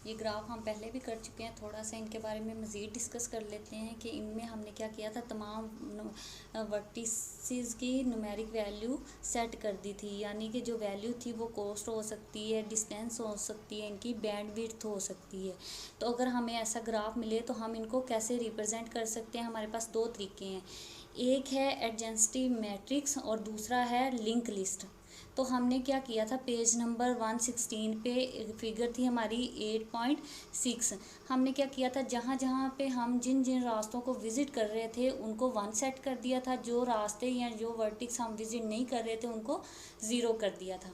ये ग्राफ हम पहले भी कर चुके हैं, थोड़ा सा इनके बारे में मज़ीद डिस्कस कर लेते हैं कि इनमें हमने क्या किया था, तमाम वर्टिसेस की न्यूमेरिक वैल्यू सेट कर दी थी। यानी कि जो वैल्यू थी वो कोस्ट हो सकती है, डिस्टेंस हो सकती है, इनकी बैंडविड्थ हो सकती है। तो अगर हमें ऐसा ग्राफ मिले तो हम इनको कैसे रिप्रेजेंट कर सकते हैं। हमारे पास दो तरीके हैं, एक है एडजेंसिटी मैट्रिक्स और दूसरा है लिंक लिस्ट। तो हमने क्या किया था, पेज नंबर 116 पे फिगर थी हमारी 8.6। हमने क्या किया था, जहाँ जहाँ पे हम जिन जिन रास्तों को विज़िट कर रहे थे उनको 1 सेट कर दिया था, जो रास्ते या जो वर्टिक्स हम विज़िट नहीं कर रहे थे उनको 0 कर दिया था।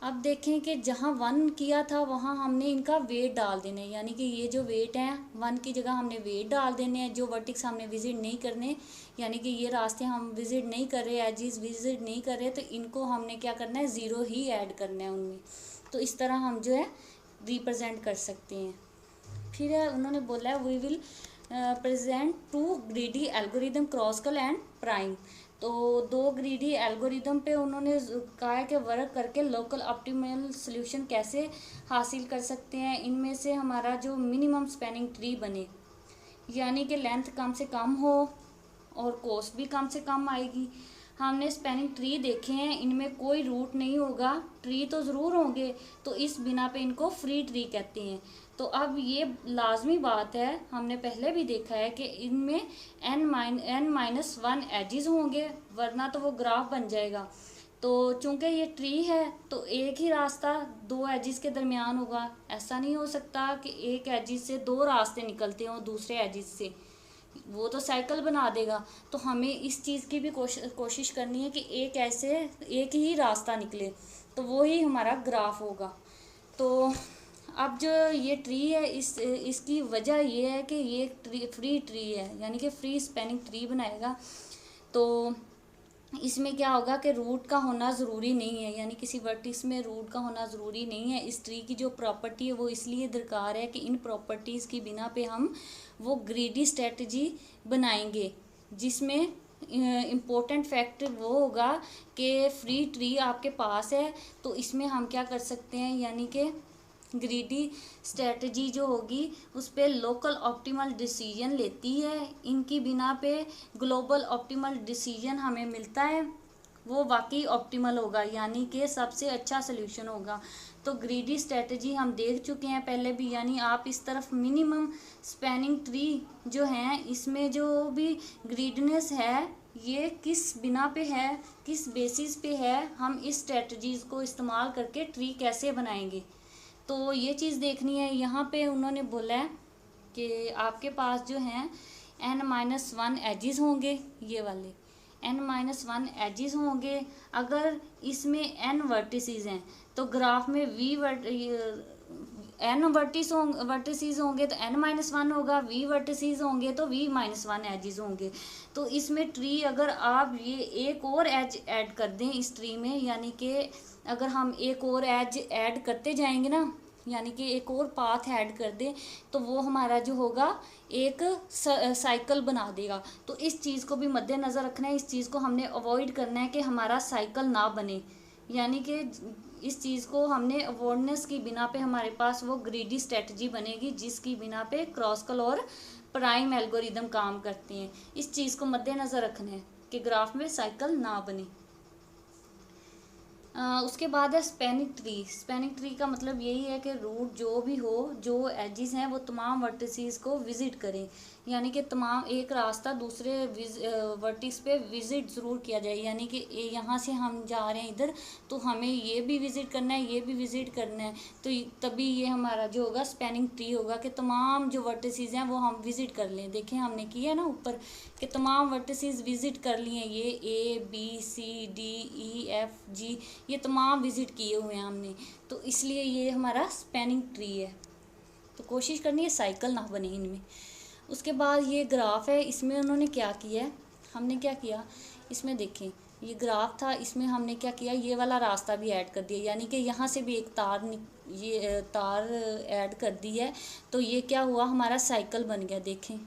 अब देखें कि जहाँ 1 किया था वहाँ हमने इनका वेट डाल देने, यानी कि ये जो वेट है 1 की जगह हमने वेट डाल देने हैं। जो वर्टिक्स हमने विज़िट नहीं करने, यानी कि ये रास्ते हम विज़िट नहीं कर रहे, एजिस विज़िट नहीं कर रहे, तो इनको हमने क्या करना है, 0 ही ऐड करना है उनमें। तो इस तरह हम जो है रिप्रेजेंट कर सकते हैं। फिर उन्होंने बोला है we will present two greedy algorithm Kruskal and Prim. तो दो ग्रीडी एल्गोरिदम पे उन्होंने कहा है कि वर्क करके लोकल ऑप्टिमल सॉल्यूशन कैसे हासिल कर सकते हैं। इनमें से हमारा जो मिनिमम स्पैनिंग ट्री बने, यानी कि लेंथ कम से कम हो और कॉस्ट भी कम से कम आएगी। हमने स्पैनिंग ट्री देखे हैं, इनमें कोई रूट नहीं होगा, ट्री तो ज़रूर होंगे, तो इस बिना पे इनको फ्री ट्री कहते हैं। तो अब ये लाजमी बात है, हमने पहले भी देखा है कि इनमें n-1 एजिज होंगे, वरना तो वो ग्राफ बन जाएगा। तो चूंकि ये ट्री है तो एक ही रास्ता दो एजिस के दरमियान होगा। ऐसा नहीं हो सकता कि एक एजिस से दो रास्ते निकलते हों दूसरे एजिस से, वो तो साइकिल बना देगा। तो हमें इस चीज़ की भी कोशिश करनी है कि एक ही रास्ता निकले, तो वो ही हमारा ग्राफ होगा। तो अब जो ये ट्री है, इसकी वजह ये है कि ये फ्री ट्री है, यानी कि फ्री स्पैनिंग ट्री बनाएगा। तो इसमें क्या होगा कि रूट का होना ज़रूरी नहीं है, यानी किसी वर्टिक्स में रूट का होना ज़रूरी नहीं है। इस ट्री की जो प्रॉपर्टी है वो इसलिए दरकार है कि इन प्रॉपर्टीज़ की बिना पे हम वो ग्रीडी स्ट्रेटजी बनाएंगे, जिसमें इम्पोर्टेंट फैक्टर वो होगा कि फ्री ट्री आपके पास है तो इसमें हम क्या कर सकते हैं, यानी कि ग्रीडी स्ट्रेटजी जो होगी उस पर लोकल ऑप्टिमल डिसीजन लेती है। इनकी बिना पे ग्लोबल ऑप्टिमल डिसीजन हमें मिलता है, वो वाकई ऑप्टिमल होगा, यानी कि सबसे अच्छा सल्यूशन होगा। तो ग्रीडी स्ट्रेटजी हम देख चुके हैं पहले भी, यानी आप इस तरफ मिनिमम स्पैनिंग ट्री जो है, इसमें जो भी ग्रीडनेस है ये किस बिना पे है, किस बेसिस पे है, हम इस स्ट्रेटजीज़ को इस्तेमाल करके ट्री कैसे बनाएंगे, तो ये चीज़ देखनी है। यहाँ पे उन्होंने बोला है कि आपके पास जो हैं n-1 एजिस होंगे, ये वाले n-1 एजिस होंगे। अगर इसमें n वर्टिसेस हैं तो ग्राफ में n वर्टिसेस होंगे तो n-1 होगा, v वर्टिसेस होंगे तो v-1 एजिस होंगे। तो इसमें ट्री अगर आप ये एक और एज ऐड कर दें इस ट्री में, यानी कि अगर हम एक और एज ऐड करते जाएंगे ना, यानी कि एक और पाथ ऐड कर दें, तो वो हमारा जो होगा एक साइकिल बना देगा। तो इस चीज़ को भी मद्देनज़र रखना है, इस चीज़ को हमने अवॉइड करना है कि हमारा साइकिल ना बने, यानी कि इस चीज़ को हमने अवॉइडनेस की बिना पे हमारे पास वो ग्रीडी स्ट्रेटजी बनेगी जिसकी बिना पे क्रॉसकल और प्राइम एल्गोरिदम काम करते हैं। इस चीज़ को मद्देनज़र रखना है कि ग्राफ में साइकिल ना बने। उसके बाद है स्पैनिंग ट्री। स्पैनिंग ट्री का मतलब यही है कि रूट जो भी हो, जो एजिस हैं वो तमाम वर्टिसेस को विज़िट करें, यानी कि तमाम एक रास्ता दूसरे वर्टिस पे विज़िट ज़रूर किया जाए। यानी कि यहाँ से हम जा रहे हैं इधर, तो हमें ये भी विज़िट करना है, ये भी विज़िट करना है, तो तभी ये हमारा जो होगा स्पैनिंग ट्री होगा कि तमाम जो वर्टिसेस हैं वो हम विज़िट कर लें। देखें हमने किया है ना ऊपर कि तमाम वर्टिसेस विज़िट कर लिए हैं, ये ABCDEFG ये तमाम विज़िट किए हुए हैं हमने, तो इसलिए ये हमारा स्पैनिंग ट्री है। तो कोशिश करनी है साइकिल ना बने इनमें। उसके बाद ये ग्राफ है, इसमें उन्होंने क्या किया है, हमने क्या किया इसमें देखें, ये ग्राफ था, इसमें हमने क्या किया, ये वाला रास्ता भी ऐड कर दिया, यानी कि यहाँ से भी एक ये तार ऐड कर दी है। तो ये क्या हुआ, हमारा साइकिल बन गया। देखें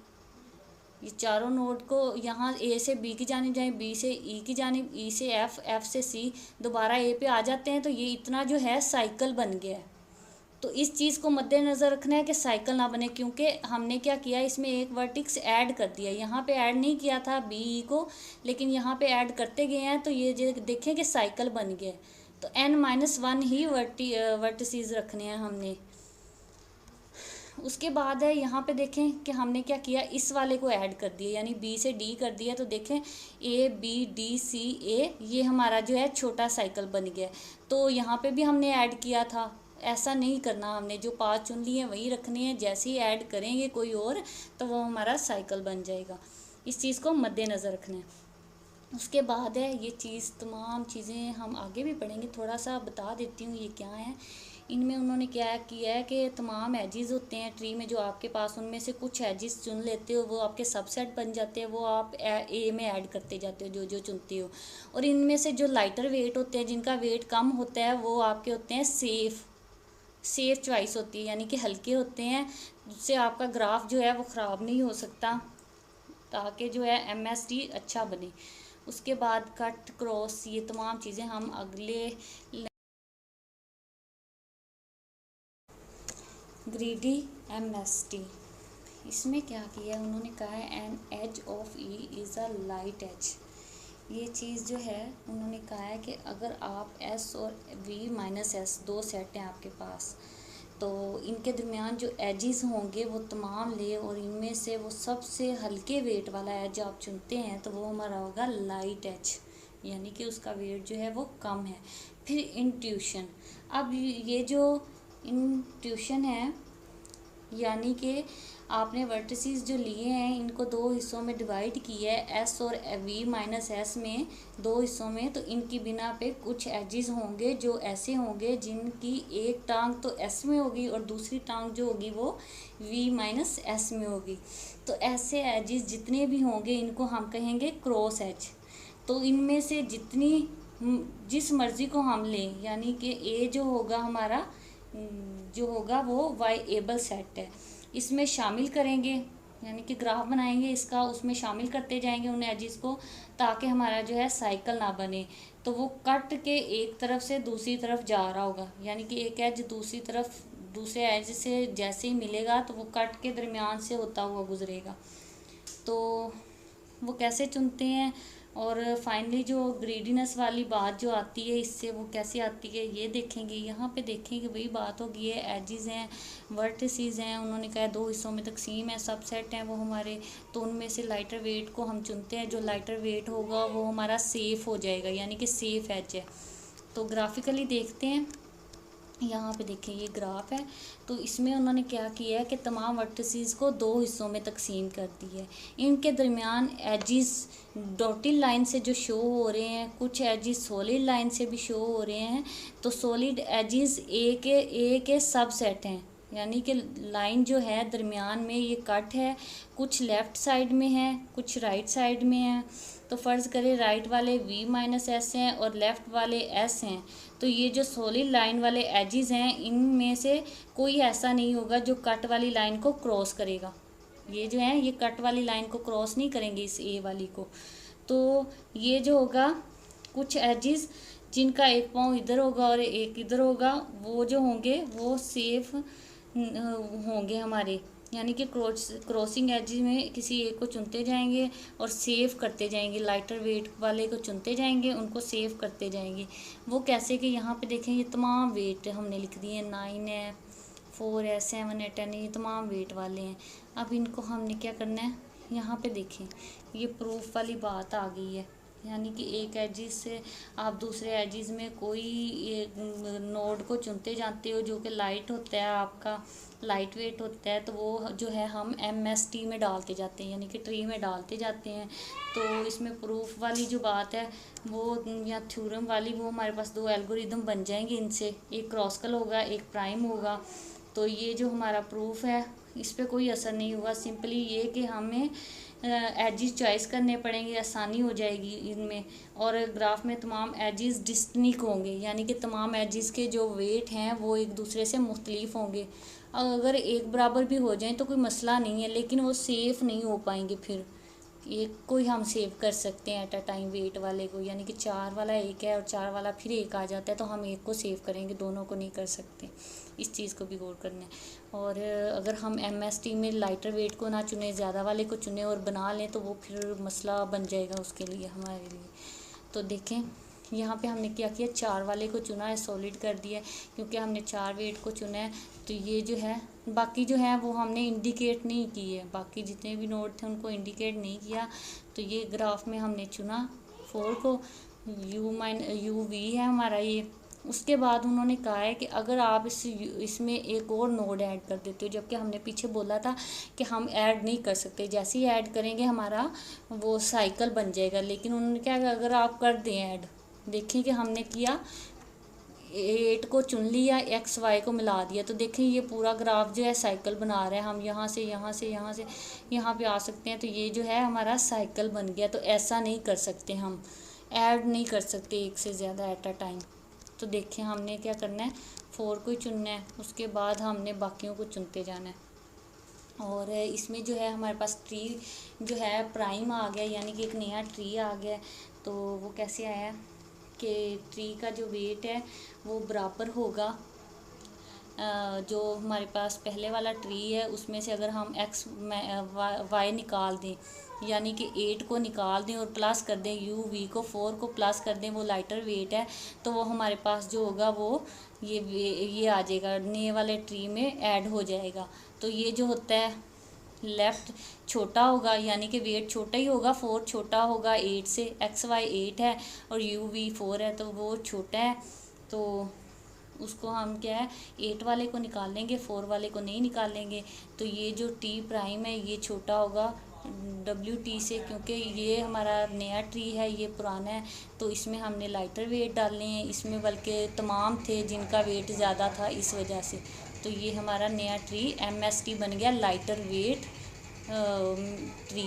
ये चारों नोड को यहाँ A से B की जानिब जाएँ, B से E की जानिब, E से F, F से C, दोबारा A पे आ जाते हैं, तो ये इतना जो है साइकिल बन गया है। तो इस चीज़ को मद्देनज़र रखना है कि साइकिल ना बने, क्योंकि हमने क्या किया, इसमें एक वर्टिक्स ऐड कर दिया। यहाँ पे ऐड नहीं किया था बी को, लेकिन यहाँ पे ऐड करते गए हैं, तो ये देखें कि साइकिल बन गया। तो n-1 ही वर्टिसेस रखने हैं हमने। उसके बाद है यहाँ पे देखें कि हमने क्या किया, इस वाले को ऐड कर दिया, यानी बी से डी कर दिया। तो देखें ए बी डी सी ए, ये हमारा जो है छोटा साइकिल बन गया। तो यहाँ पे भी हमने ऐड किया था, ऐसा नहीं करना, हमने जो 5 चुन लिए हैं वही रखने हैं। जैसे ही ऐड करेंगे कोई और, तो वो हमारा साइकिल बन जाएगा। इस चीज़ को मद्देनज़र रखना है। उसके बाद है ये चीज़, तमाम चीज़ें हम आगे भी पढ़ेंगे, थोड़ा सा बता देती हूँ ये क्या है। इनमें उन्होंने क्या किया है कि तमाम एजेस होते हैं ट्री में जो आपके पास, उनमें से कुछ एजेस चुन लेते हो, वो आपके सबसेट बन जाते हैं, वो आप ए में ऐड करते जाते हो जो जो चुनते हो। और इनमें से जो लाइटर वेट होते हैं, जिनका वेट कम होता है, वो आपके होते हैं सेफ़ चॉइस होती है, यानी कि हल्के होते हैं, जिससे आपका ग्राफ जो है वो ख़राब नहीं हो सकता, ताकि जो है MST अच्छा बने। उसके बाद कट क्रॉस, ये तमाम चीज़ें हम अगले। ग्रीडी MST, इसमें क्या किया है उन्होंने, कहा है an edge of E is a light edge. ये चीज़ जो है उन्होंने कहा है कि अगर आप S और V-S 2 सेट हैं आपके पास, तो इनके दरमियान जो एजेस होंगे वो तमाम ले, और इनमें से वो सबसे हल्के वेट वाला एज आप चुनते हैं, तो वो हमारा होगा लाइट एज, यानी कि उसका वेट जो है वो कम है। फिर इंट्यूशन, अब ये जो इंट्यूशन है, यानी कि आपने वर्टिसेस जो लिए हैं इनको 2 हिस्सों में डिवाइड किया है, S और V-S में 2 हिस्सों में। तो इनकी बिना पे कुछ एजेस होंगे जो ऐसे होंगे जिनकी एक टांग तो S में होगी और दूसरी टांग जो होगी वो V-S में होगी। तो ऐसे एजेस जितने भी होंगे इनको हम कहेंगे क्रॉस एज। तो इनमें से जिस मर्ज़ी को हम लें, यानी कि A जो होगा हमारा जो होगा वो वाइएबल सेट है, इसमें शामिल करेंगे, यानी कि ग्राफ बनाएंगे इसका, उसमें शामिल करते जाएंगे उन एजेस को, ताकि हमारा जो है साइकिल ना बने। तो वो कट के एक तरफ से दूसरी तरफ जा रहा होगा, यानी कि एक एज दूसरी तरफ दूसरे एज से जैसे ही मिलेगा तो वो कट के दरमियान से होता हुआ गुजरेगा। तो वो कैसे चुनते हैं, और फाइनली जो ग्रीडीनेस वाली बात जो आती है इससे वो कैसे आती है ये देखेंगे। यहाँ पे देखेंगे वही बात होगी है, एजेस हैं, वर्टिसेस हैं, उन्होंने कहा 2 हिस्सों में तकसीम है, सबसेट हैं वो हमारे। तो उनमें से लाइटर वेट को हम चुनते हैं, जो लाइटर वेट होगा वो हमारा सेफ़ हो जाएगा, यानी कि सेफ़ एज है। तो ग्राफिकली देखते हैं, यहाँ पे देखें ये ग्राफ है। तो इसमें उन्होंने क्या किया है कि तमाम वर्टिसेस को 2 हिस्सों में तकसीम कर दी है। इनके दरमियान एजेस डॉटेड लाइन से जो शो हो रहे हैं, कुछ एजेस सॉलिड लाइन से भी शो हो रहे हैं। तो सॉलिड एजेस ए के सबसेट हैं, यानी कि लाइन जो है दरमियान में ये कट है, कुछ लेफ़्ट साइड में है, कुछ राइट साइड में है। तो फ़र्ज़ करें राइट वाले V-S हैं और लेफ़्ट वाले S हैं। तो ये जो सॉलिड लाइन वाले एजेस हैं इनमें से कोई ऐसा नहीं होगा जो कट वाली लाइन को क्रॉस करेगा। ये जो है ये कट वाली लाइन को क्रॉस नहीं करेंगे, इस ए वाली को। तो ये जो होगा कुछ एजेस जिनका एक पाँव इधर होगा और एक इधर होगा, वो जो होंगे वो सेफ होंगे हमारे, यानी कि क्रॉसिंग एज में किसी एक को चुनते जाएंगे और सेव करते जाएंगे, लाइटर वेट वाले को चुनते जाएंगे, उनको सेव करते जाएंगे। वो कैसे कि यहाँ पे देखें ये तमाम वेट हमने लिख दिए, 9 है, 4 है, 7 है, 10 है, ये तमाम वेट वाले हैं। अब इनको हमने क्या करना है, यहाँ पे देखें ये प्रूफ वाली बात आ गई है, यानी कि एक एजिस से आप दूसरे एजिस में कोई नोड को चुनते जाते हो जो कि लाइट होता है, आपका लाइट वेट होता है, तो वो जो है हम MST में डालते जाते हैं, यानी कि ट्री में डालते जाते हैं। तो इसमें प्रूफ वाली जो बात है वो या थ्योरम वाली, वो हमारे पास 2 एल्गोरिदम बन जाएंगे इनसे, एक क्रॉसिकल होगा एक प्राइम होगा। तो ये जो हमारा प्रूफ है इस पर कोई असर नहीं होगा, सिंपली ये कि हमें एजेस चॉइस करने पड़ेंगे, आसानी हो जाएगी इनमें। और ग्राफ में तमाम एजेस डिस्टिंक्ट होंगे, यानी कि तमाम एजेस के जो वेट हैं वो एक दूसरे से मुख्तलिफ होंगे। अगर एक बराबर भी हो जाएं तो कोई मसला नहीं है, लेकिन वो सेफ़ नहीं हो पाएंगे। फिर एक को ही हम सेव कर सकते हैं एट अ टाइम, वेट वाले को, यानी कि 4 वाला एक है और 4 वाला फिर एक आ जाता है, तो हम एक को सेव करेंगे, दोनों को नहीं कर सकते। इस चीज़ को भी गौर करना है। और अगर हम MST में लाइटर वेट को ना चुने, ज़्यादा वाले को चुने और बना लें तो वो फिर मसला बन जाएगा उसके लिए, हमारे लिए। तो देखें यहाँ पे हमने क्या किया, 4 वाले को चुना है, सॉलिड कर दिया है, क्योंकि हमने 4 वेट को चुना है। तो ये जो है, बाकी जो है वो हमने इंडिकेट नहीं की है, बाकी जितने भी नोड थे उनको इंडिकेट नहीं किया। तो ये ग्राफ में हमने चुना 4 को, UV है हमारा ये। उसके बाद उन्होंने कहा है कि अगर आप इसमें एक और नोड ऐड कर देते हो, जबकि हमने पीछे बोला था कि हम ऐड नहीं कर सकते, जैसे ही ऐड करेंगे हमारा वो साइकिल बन जाएगा। लेकिन उन्होंने क्या कहा, अगर आप कर दें ऐड, देखें कि हमने किया, 8 को चुन लिया, XY को मिला दिया, तो देखें ये पूरा ग्राफ जो है साइकिल बना रहा है। हम यहाँ से यहाँ से यहाँ से यहाँ पे आ सकते हैं, तो ये जो है हमारा साइकिल बन गया। तो ऐसा नहीं कर सकते, हम ऐड नहीं कर सकते एक से ज़्यादा एट अ टाइम। तो देखें हमने क्या करना है, 4 को ही चुनना है, उसके बाद हमने बाकियों को चुनते जाना है। और इसमें जो है हमारे पास ट्री जो है प्राइम आ गया, यानी कि एक नया ट्री आ गया। तो वो कैसे आया कि ट्री का जो वेट है वो बराबर होगा, जो हमारे पास पहले वाला ट्री है उसमें से अगर हम Y निकाल दें, यानी कि 8 को निकाल दें और प्लस कर दें, UV को 4 को प्लस कर दें, वो लाइटर वेट है, तो वो हमारे पास जो होगा वो ये आ जाएगा, नए वाले ट्री में ऐड हो जाएगा। तो ये जो होता है लेफ़्ट छोटा होगा, यानी कि वेट छोटा ही होगा, 4 छोटा होगा 8 से, XY 8 है और UV 4 है, तो वो छोटा है। तो उसको हम क्या है, 8 वाले को निकाल लेंगे, 4 वाले को नहीं निकालेंगे। तो ये जो T प्राइम है ये छोटा होगा WT से, क्योंकि ये हमारा नया ट्री है, ये पुराना है। तो इसमें हमने लाइटर वेट डालने हैं, इसमें बल्कि तमाम थे जिनका वेट ज़्यादा था इस वजह से। तो ये हमारा नया ट्री MST बन गया, लाइटर वेट ट्री।